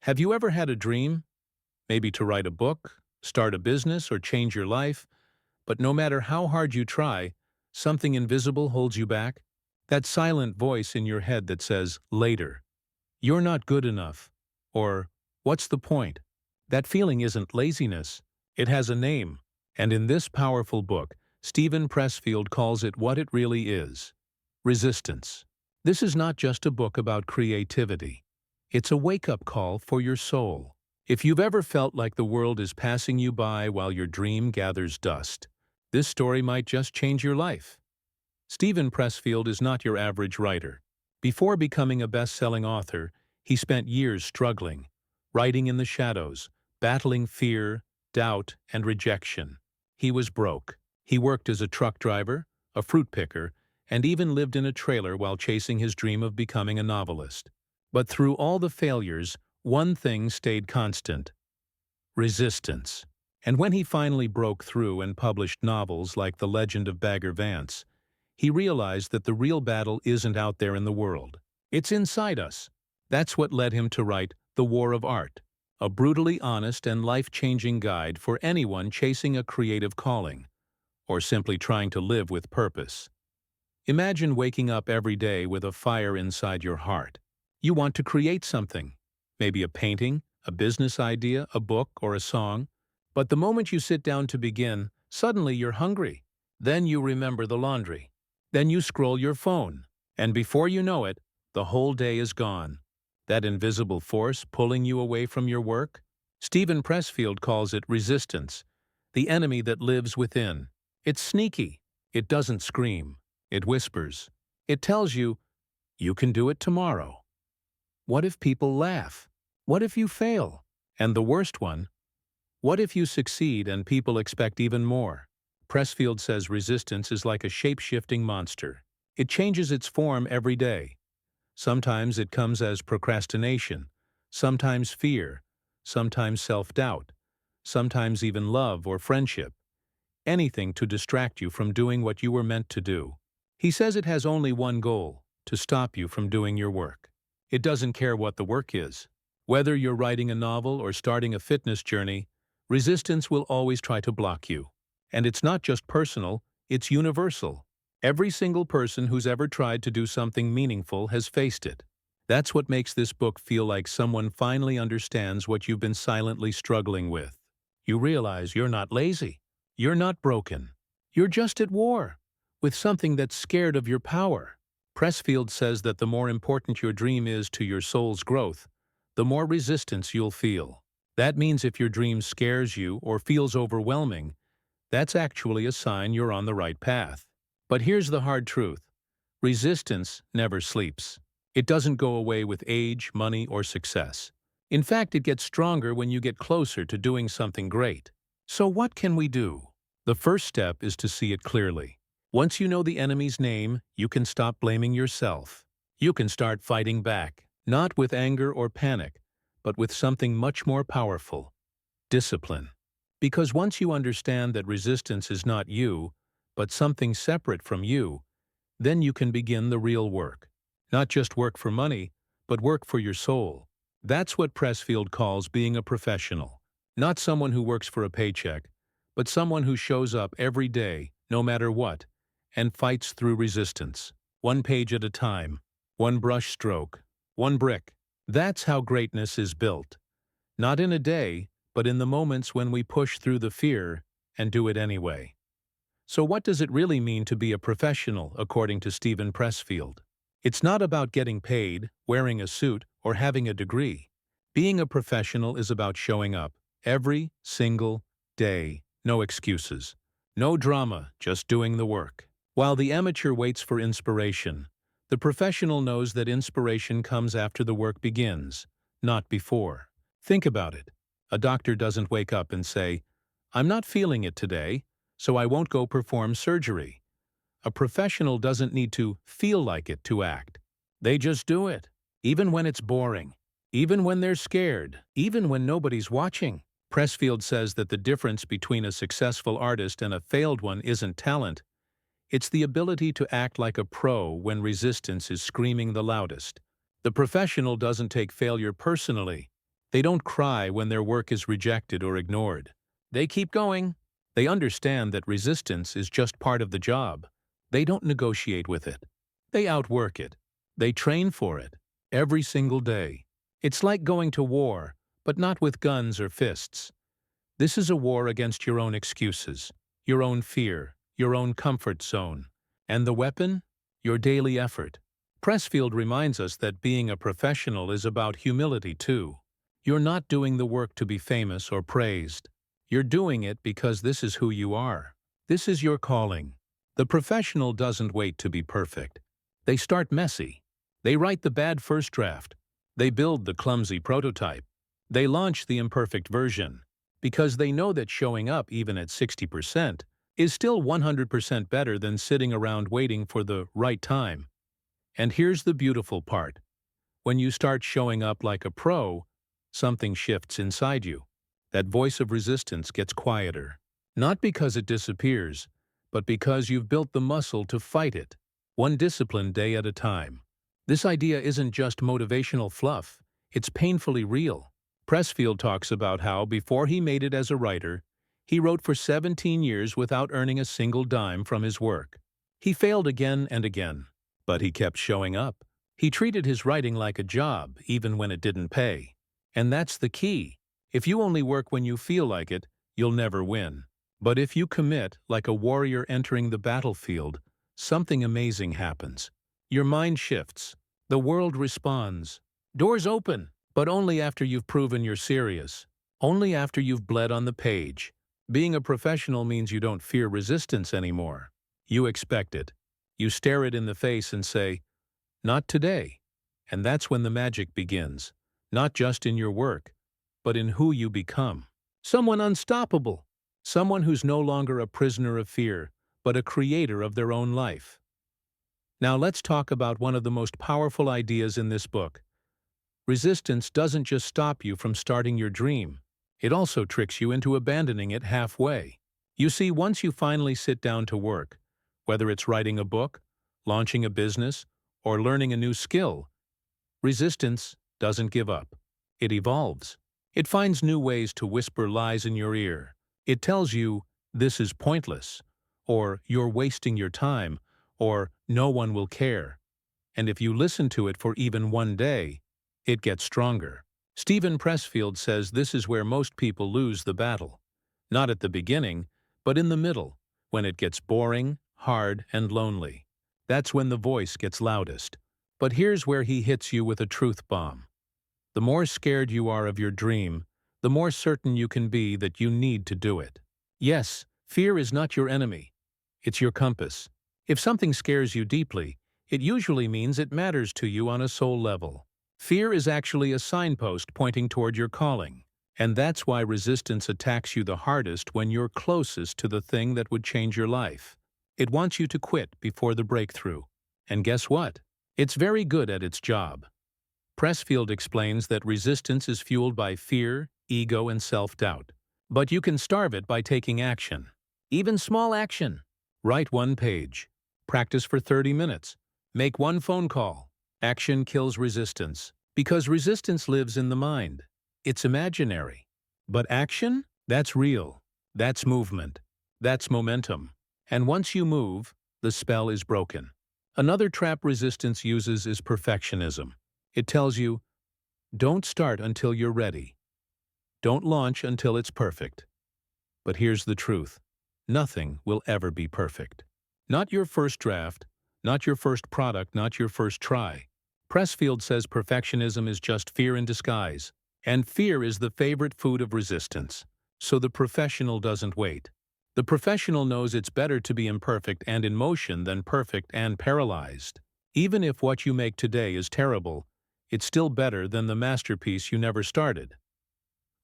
Have you ever had a dream? Maybe to write a book, start a business, or change your life, but no matter how hard you try, something invisible holds you back? That silent voice in your head that says, later, you're not good enough, or what's the point? That feeling isn't laziness, it has a name, and in this powerful book, Steven Pressfield calls it what it really is: resistance. This is not just a book about creativity. It's a wake-up call for your soul. If you've ever felt like the world is passing you by while your dream gathers dust, this story might just change your life. Steven Pressfield is not your average writer. Before becoming a best-selling author, he spent years struggling, writing in the shadows, battling fear, doubt, and rejection. He was broke. He worked as a truck driver, a fruit picker, and even lived in a trailer while chasing his dream of becoming a novelist. But through all the failures, one thing stayed constant: resistance. And when he finally broke through and published novels like The Legend of Bagger Vance, he realized that the real battle isn't out there in the world. It's inside us. That's what led him to write The War of Art, a brutally honest and life-changing guide for anyone chasing a creative calling, or simply trying to live with purpose. Imagine waking up every day with a fire inside your heart. You want to create something, maybe a painting, a business idea, a book, or a song. But the moment you sit down to begin, suddenly you're hungry. Then you remember the laundry. Then you scroll your phone. And before you know it, the whole day is gone. That invisible force pulling you away from your work? Steven Pressfield calls it resistance, the enemy that lives within. It's sneaky. It doesn't scream. It whispers. It tells you, you can do it tomorrow. What if people laugh? What if you fail? And the worst one, what if you succeed and people expect even more? Pressfield says resistance is like a shape-shifting monster. It changes its form every day. Sometimes it comes as procrastination, sometimes fear, sometimes self-doubt, sometimes even love or friendship. Anything to distract you from doing what you were meant to do. He says it has only one goal: to stop you from doing your work. It doesn't care what the work is. Whether you're writing a novel or starting a fitness journey, resistance will always try to block you. And it's not just personal, it's universal. Every single person who's ever tried to do something meaningful has faced it. That's what makes this book feel like someone finally understands what you've been silently struggling with. You realize you're not lazy. You're not broken. You're just at war with something that's scared of your power. Pressfield says that the more important your dream is to your soul's growth, the more resistance you'll feel. That means if your dream scares you or feels overwhelming, that's actually a sign you're on the right path. But here's the hard truth: resistance never sleeps. It doesn't go away with age, money, or success. In fact, it gets stronger when you get closer to doing something great. So what can we do? The first step is to see it clearly. Once you know the enemy's name, you can stop blaming yourself. You can start fighting back, not with anger or panic, but with something much more powerful: discipline. Because once you understand that resistance is not you, but something separate from you, then you can begin the real work. Not just work for money, but work for your soul. That's what Pressfield calls being a professional. Not someone who works for a paycheck, but someone who shows up every day, no matter what, and fights through resistance. One page at a time, one brush stroke, one brick. That's how greatness is built. Not in a day, but in the moments when we push through the fear and do it anyway. So what does it really mean to be a professional, according to Steven Pressfield? It's not about getting paid, wearing a suit, or having a degree. Being a professional is about showing up every single day. No excuses. No drama, just doing the work. While the amateur waits for inspiration, the professional knows that inspiration comes after the work begins, not before. Think about it. A doctor doesn't wake up and say, "I'm not feeling it today, so I won't go perform surgery." A professional doesn't need to feel like it to act. They just do it, even when it's boring, even when they're scared, even when nobody's watching. Pressfield says that the difference between a successful artist and a failed one isn't talent. It's the ability to act like a pro when resistance is screaming the loudest. The professional doesn't take failure personally. They don't cry when their work is rejected or ignored. They keep going. They understand that resistance is just part of the job. They don't negotiate with it. They outwork it. They train for it. Every single day. It's like going to war, but not with guns or fists. This is a war against your own excuses, your own fear, your own comfort zone. And the weapon? Your daily effort. Pressfield reminds us that being a professional is about humility too. You're not doing the work to be famous or praised. You're doing it because this is who you are. This is your calling. The professional doesn't wait to be perfect. They start messy. They write the bad first draft. They build the clumsy prototype. They launch the imperfect version. Because they know that showing up even at 60% is still 100% better than sitting around waiting for the right time. And here's the beautiful part. When you start showing up like a pro, something shifts inside you. That voice of resistance gets quieter. Not because it disappears, but because you've built the muscle to fight it, one disciplined day at a time. This idea isn't just motivational fluff, it's painfully real. Pressfield talks about how, before he made it as a writer, he wrote for 17 years without earning a single dime from his work. He failed again and again, but he kept showing up. He treated his writing like a job, even when it didn't pay. And that's the key. If you only work when you feel like it, you'll never win. But if you commit, like a warrior entering the battlefield, something amazing happens. Your mind shifts. The world responds. Doors open, but only after you've proven you're serious. Only after you've bled on the page. Being a professional means you don't fear resistance anymore. You expect it. You stare it in the face and say, "Not today." And that's when the magic begins. Not just in your work, but in who you become. Someone unstoppable. Someone who's no longer a prisoner of fear, but a creator of their own life. Now let's talk about one of the most powerful ideas in this book. Resistance doesn't just stop you from starting your dream. It also tricks you into abandoning it halfway. You see, once you finally sit down to work, whether it's writing a book, launching a business, or learning a new skill, resistance doesn't give up. It evolves. It finds new ways to whisper lies in your ear. It tells you, "This is pointless," or "You're wasting your time," or "No one will care." And if you listen to it for even one day, it gets stronger. Steven Pressfield says this is where most people lose the battle. Not at the beginning, but in the middle, when it gets boring, hard, and lonely. That's when the voice gets loudest. But here's where he hits you with a truth bomb. The more scared you are of your dream, the more certain you can be that you need to do it. Yes, fear is not your enemy. It's your compass. If something scares you deeply, it usually means it matters to you on a soul level. Fear is actually a signpost pointing toward your calling. And that's why resistance attacks you the hardest when you're closest to the thing that would change your life. It wants you to quit before the breakthrough. And guess what? It's very good at its job. Pressfield explains that resistance is fueled by fear, ego, and self-doubt. But you can starve it by taking action. Even small action. Write one page. Practice for 30 minutes. Make one phone call. Action kills resistance. Because resistance lives in the mind. It's imaginary. But action? That's real. That's movement. That's momentum. And once you move, the spell is broken. Another trap resistance uses is perfectionism. It tells you, don't start until you're ready. Don't launch until it's perfect. But here's the truth. Nothing will ever be perfect. Not your first draft, not your first product, not your first try. Pressfield says perfectionism is just fear in disguise. And fear is the favorite food of resistance. So the professional doesn't wait. The professional knows it's better to be imperfect and in motion than perfect and paralyzed. Even if what you make today is terrible, it's still better than the masterpiece you never started.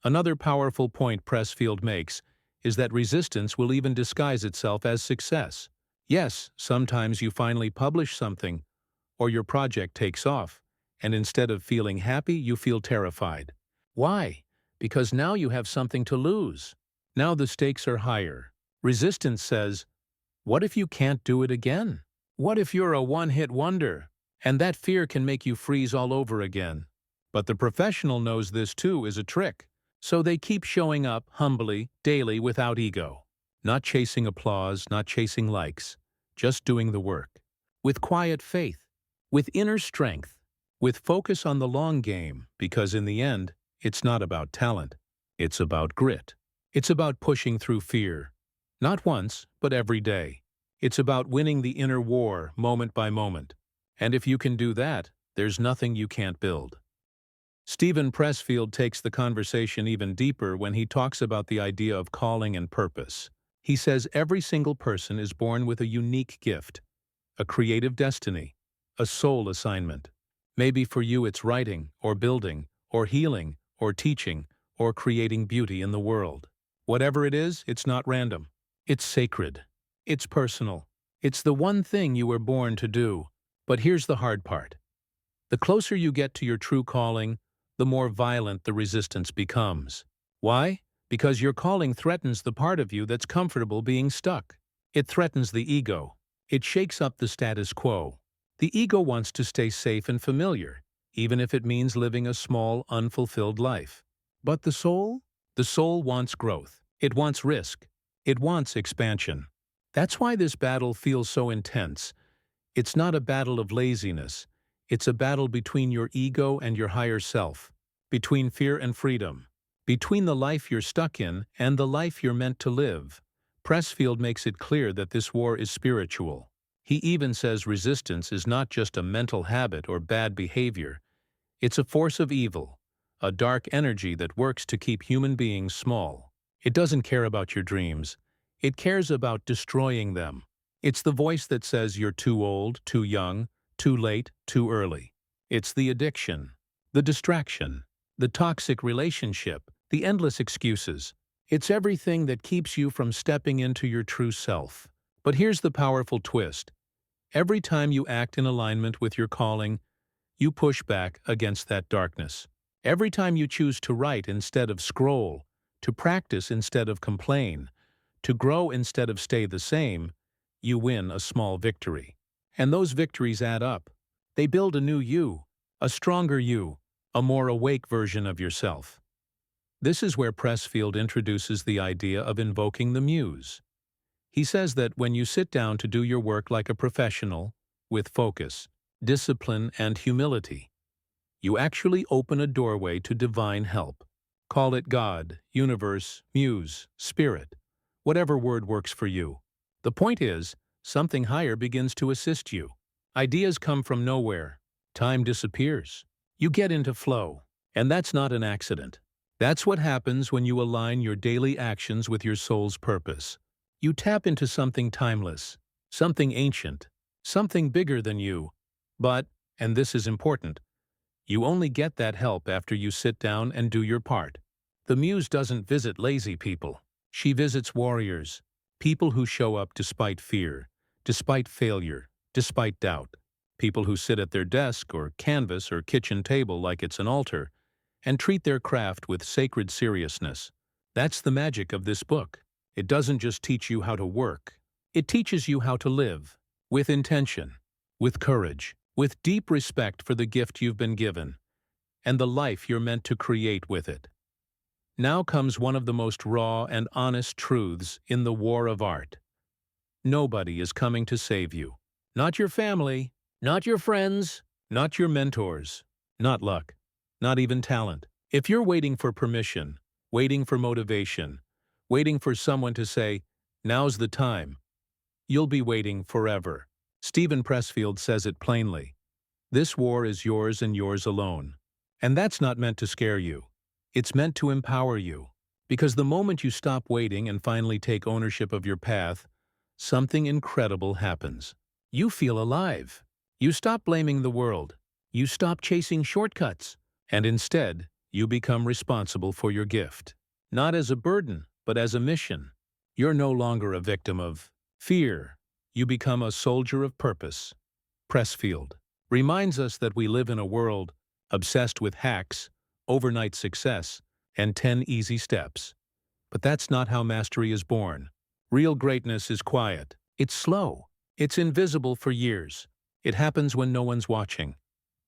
Another powerful point Pressfield makes is that resistance will even disguise itself as success. Yes, sometimes you finally publish something, or your project takes off, and instead of feeling happy, you feel terrified. Why? Because now you have something to lose. Now the stakes are higher. Resistance says, what if you can't do it again? What if you're a one-hit wonder? And that fear can make you freeze all over again. But the professional knows this too is a trick. So they keep showing up humbly, daily, without ego. Not chasing applause, not chasing likes, just doing the work. With quiet faith, with inner strength, with focus on the long game, because in the end, it's not about talent. It's about grit. It's about pushing through fear. Not once, but every day. It's about winning the inner war, moment by moment. And if you can do that, there's nothing you can't build. Steven Pressfield takes the conversation even deeper when he talks about the idea of calling and purpose. He says every single person is born with a unique gift, a creative destiny, a soul assignment. Maybe for you it's writing, or building, or healing, or teaching, or creating beauty in the world. Whatever it is, it's not random. It's sacred. It's personal. It's the one thing you were born to do. But here's the hard part. The closer you get to your true calling, the more violent the resistance becomes. Why? Because your calling threatens the part of you that's comfortable being stuck. It threatens the ego. It shakes up the status quo. The ego wants to stay safe and familiar, even if it means living a small, unfulfilled life. But the soul? The soul wants growth. It wants risk. It wants expansion. That's why this battle feels so intense. It's not a battle of laziness. It's a battle between your ego and your higher self, between fear and freedom, between the life you're stuck in and the life you're meant to live. Pressfield makes it clear that this war is spiritual. He even says resistance is not just a mental habit or bad behavior. It's a force of evil, a dark energy that works to keep human beings small. It doesn't care about your dreams. It cares about destroying them. It's the voice that says you're too old, too young, too late, too early. It's the addiction, the distraction, the toxic relationship, the endless excuses. It's everything that keeps you from stepping into your true self. But here's the powerful twist. Every time you act in alignment with your calling, you push back against that darkness. Every time you choose to write instead of scroll, to practice instead of complain, to grow instead of stay the same, you win a small victory. And those victories add up. They build a new you, a stronger you, a more awake version of yourself. This is where Pressfield introduces the idea of invoking the muse. He says that when you sit down to do your work like a professional, with focus, discipline, and humility, you actually open a doorway to divine help. Call it God, universe, muse, spirit, whatever word works for you. The point is, something higher begins to assist you. Ideas come from nowhere. Time disappears. You get into flow. And that's not an accident. That's what happens when you align your daily actions with your soul's purpose. You tap into something timeless, something ancient, something bigger than you. But, and this is important, you only get that help after you sit down and do your part. The muse doesn't visit lazy people. She visits warriors, people who show up despite fear, despite failure, despite doubt. People who sit at their desk or canvas or kitchen table like it's an altar and treat their craft with sacred seriousness. That's the magic of this book. It doesn't just teach you how to work. It teaches you how to live, with intention, with courage, with deep respect for the gift you've been given, and the life you're meant to create with it. Now comes one of the most raw and honest truths in the war of art. Nobody is coming to save you. Not your family, not your friends, not your mentors, not luck, not even talent. If you're waiting for permission, waiting for motivation, waiting for someone to say, "Now's the time," you'll be waiting forever. Steven Pressfield says it plainly. This war is yours and yours alone. And that's not meant to scare you. It's meant to empower you. Because the moment you stop waiting and finally take ownership of your path, something incredible happens. You feel alive. You stop blaming the world. You stop chasing shortcuts. And instead, you become responsible for your gift. Not as a burden, but as a mission. You're no longer a victim of fear. You become a soldier of purpose. Pressfield reminds us that we live in a world obsessed with hacks, overnight success, and 10 easy steps. But that's not how mastery is born. Real greatness is quiet. It's slow. It's invisible for years. It happens when no one's watching.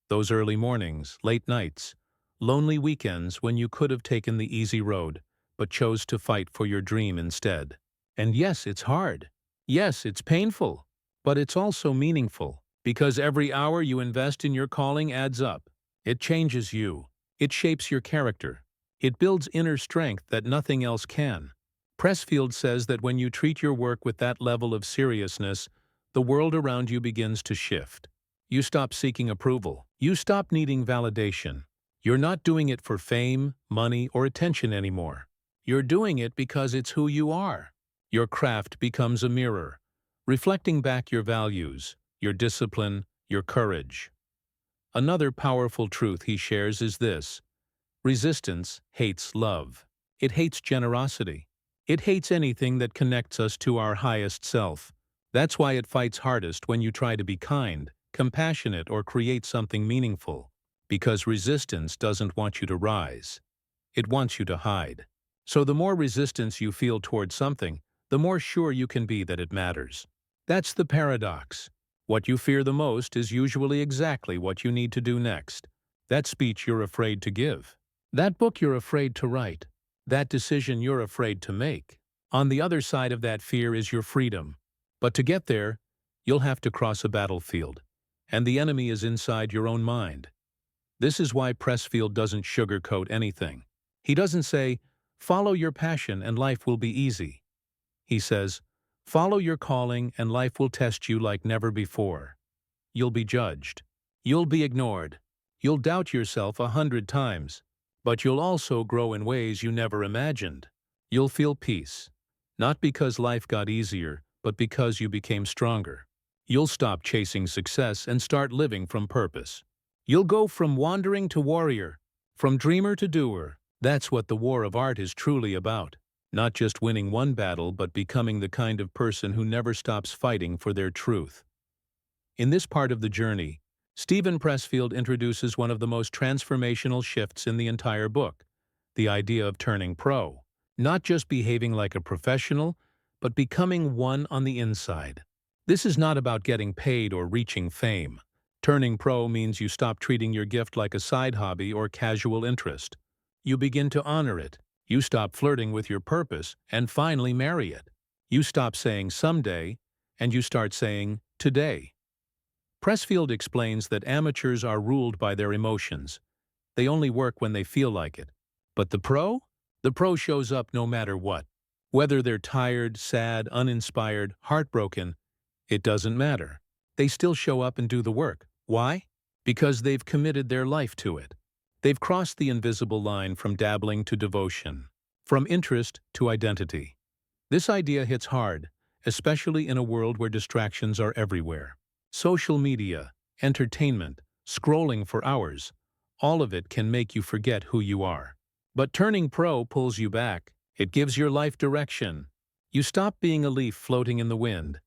Those early mornings, late nights, Lonely weekends when you could have taken the easy road, but chose to fight for your dream instead. And yes, it's hard. Yes, it's painful. But it's also meaningful, because every hour you invest in your calling adds up. It changes you. It shapes your character. It builds inner strength that nothing else can. Pressfield says that when you treat your work with that level of seriousness, the world around you begins to shift. You stop seeking approval. You stop needing validation. You're not doing it for fame, money, or attention anymore. You're doing it because it's who you are. Your craft becomes a mirror, reflecting back your values, your discipline, your courage. Another powerful truth he shares is this: resistance hates love. It hates generosity. It hates anything that connects us to our highest self. That's why it fights hardest when you try to be kind, compassionate, or create something meaningful. Because resistance doesn't want you to rise. It wants you to hide. So the more resistance you feel toward something, the more sure you can be that it matters. That's the paradox. What you fear the most is usually exactly what you need to do next. That speech you're afraid to give. That book you're afraid to write. That decision you're afraid to make. On the other side of that fear is your freedom. But to get there, you'll have to cross a battlefield. And the enemy is inside your own mind. This is why Pressfield doesn't sugarcoat anything. He doesn't say, "Follow your passion and life will be easy." He says, "Follow your calling and life will test you like never before. You'll be judged. You'll be ignored. You'll doubt yourself 100 times. But you'll also grow in ways you never imagined. You'll feel peace. Not because life got easier, but because you became stronger. You'll stop chasing success and start living from purpose. You'll go from wandering to warrior, from dreamer to doer. That's what the war of art is truly about. Not just winning one battle, but becoming the kind of person who never stops fighting for their truth." In this part of the journey, Steven Pressfield introduces one of the most transformational shifts in the entire book, the idea of turning pro. Not just behaving like a professional, but becoming one on the inside. This is not about getting paid or reaching fame. Turning pro means you stop treating your gift like a side hobby or casual interest. You begin to honor it. You stop flirting with your purpose and finally marry it. You stop saying someday, and you start saying today. Pressfield explains that amateurs are ruled by their emotions. They only work when they feel like it. But the pro? The pro shows up no matter what. Whether they're tired, sad, uninspired, heartbroken, it doesn't matter. They still show up and do the work. Why? Because they've committed their life to it. They've crossed the invisible line from dabbling to devotion, from interest to identity. This idea hits hard, especially in a world where distractions are everywhere. Social media, entertainment, scrolling for hours, all of it can make you forget who you are. But turning pro pulls you back. It gives your life direction. You stop being a leaf floating in the wind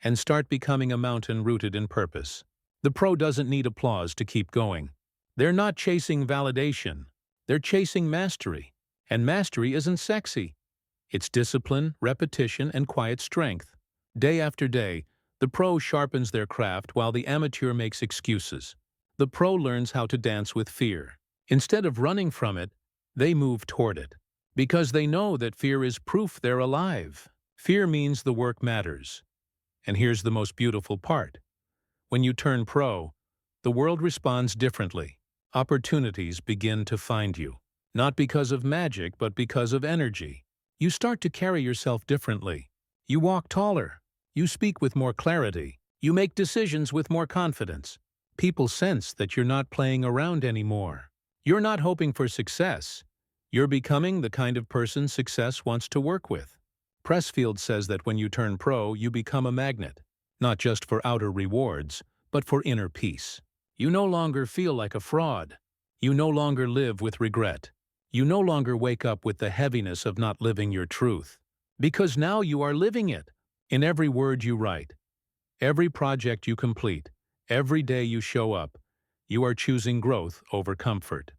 and start becoming a mountain rooted in purpose. The pro doesn't need applause to keep going. They're not chasing validation. They're chasing mastery. And mastery isn't sexy. It's discipline, repetition, and quiet strength. Day after day, the pro sharpens their craft while the amateur makes excuses. The pro learns how to dance with fear. Instead of running from it, they move toward it. Because they know that fear is proof they're alive. Fear means the work matters. And here's the most beautiful part. When you turn pro, the world responds differently. Opportunities begin to find you. Not because of magic, but because of energy. You start to carry yourself differently. You walk taller. You speak with more clarity. You make decisions with more confidence. People sense that you're not playing around anymore. You're not hoping for success. You're becoming the kind of person success wants to work with. Pressfield says that when you turn pro, you become a magnet. Not just for outer rewards, but for inner peace. You no longer feel like a fraud. You no longer live with regret. You no longer wake up with the heaviness of not living your truth. Because now you are living it. In every word you write, every project you complete, every day you show up, you are choosing growth over comfort.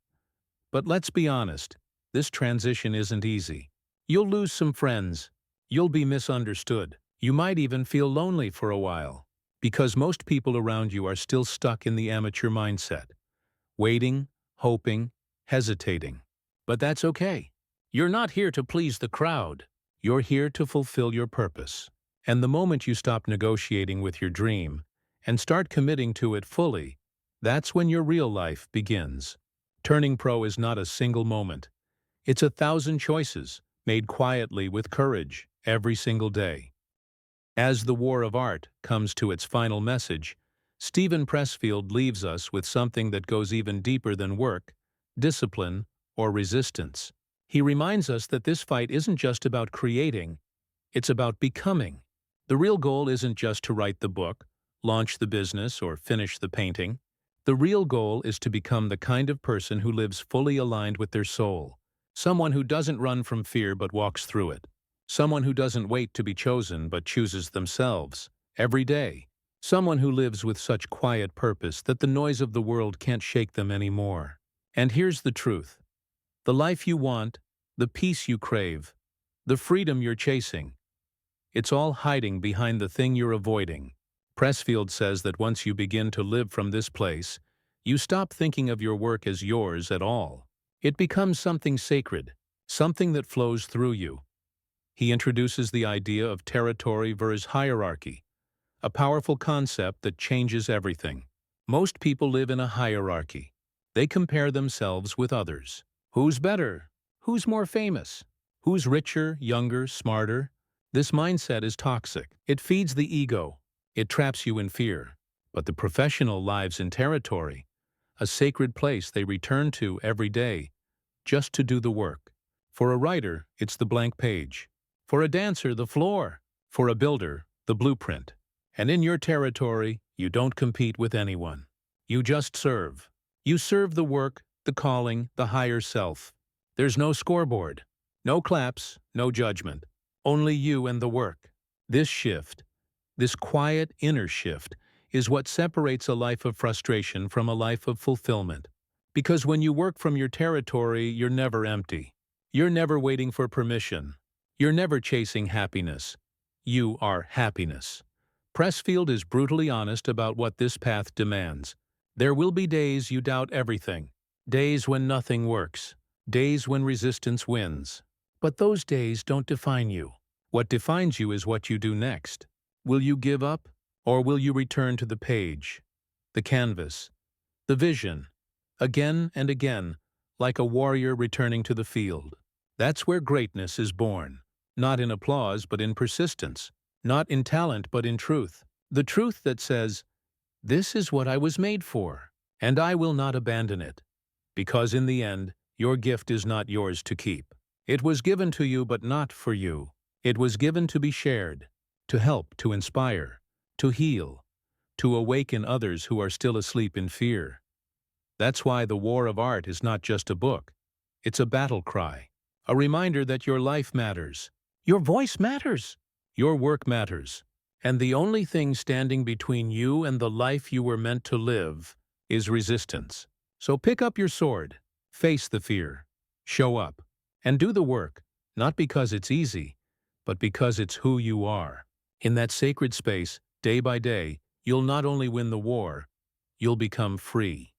But let's be honest, this transition isn't easy. You'll lose some friends. You'll be misunderstood. You might even feel lonely for a while. Because most people around you are still stuck in the amateur mindset. Waiting, hoping, hesitating. But that's okay. You're not here to please the crowd. You're here to fulfill your purpose. And the moment you stop negotiating with your dream and start committing to it fully, that's when your real life begins. Turning pro is not a single moment. It's 1,000 choices, made quietly with courage, every single day. As the war of art comes to its final message, Steven Pressfield leaves us with something that goes even deeper than work, discipline, or resistance. He reminds us that this fight isn't just about creating, it's about becoming. The real goal isn't just to write the book, launch the business, or finish the painting. The real goal is to become the kind of person who lives fully aligned with their soul. Someone who doesn't run from fear but walks through it. Someone who doesn't wait to be chosen but chooses themselves, every day. Someone who lives with such quiet purpose that the noise of the world can't shake them anymore. And here's the truth. The life you want, the peace you crave, the freedom you're chasing, it's all hiding behind the thing you're avoiding. Pressfield says that once you begin to live from this place, you stop thinking of your work as yours at all. It becomes something sacred, something that flows through you. He introduces the idea of territory versus hierarchy, a powerful concept that changes everything. Most people live in a hierarchy. They compare themselves with others. Who's better? Who's more famous? Who's richer, younger, smarter? This mindset is toxic. It feeds the ego. It traps you in fear. But the professional lives in territory, a sacred place they return to every day, just to do the work. For a writer, it's the blank page. For a dancer, the floor. For a builder, the blueprint. And in your territory, you don't compete with anyone. You just serve. You serve the work, the calling, the higher self. There's no scoreboard, no claps, no judgment. Only you and the work. This shift, this quiet inner shift, is what separates a life of frustration from a life of fulfillment. Because when you work from your territory, you're never empty. You're never waiting for permission. You're never chasing happiness. You are happiness. Pressfield is brutally honest about what this path demands. There will be days you doubt everything. Days when nothing works. Days when resistance wins. But those days don't define you. What defines you is what you do next. Will you give up, or will you return to the page, the canvas, the vision, again and again, like a warrior returning to the field? That's where greatness is born. Not in applause, but in persistence. Not in talent, but in truth. The truth that says, "This is what I was made for, and I will not abandon it." Because in the end, your gift is not yours to keep. It was given to you, but not for you. It was given to be shared, to help, to inspire, to heal, to awaken others who are still asleep in fear. That's why the war of art is not just a book. It's a battle cry, a reminder that your life matters. Your voice matters. Your work matters. And the only thing standing between you and the life you were meant to live is resistance. So pick up your sword, face the fear, show up, and do the work, not because it's easy, but because it's who you are. In that sacred space, day by day, you'll not only win the war, you'll become free.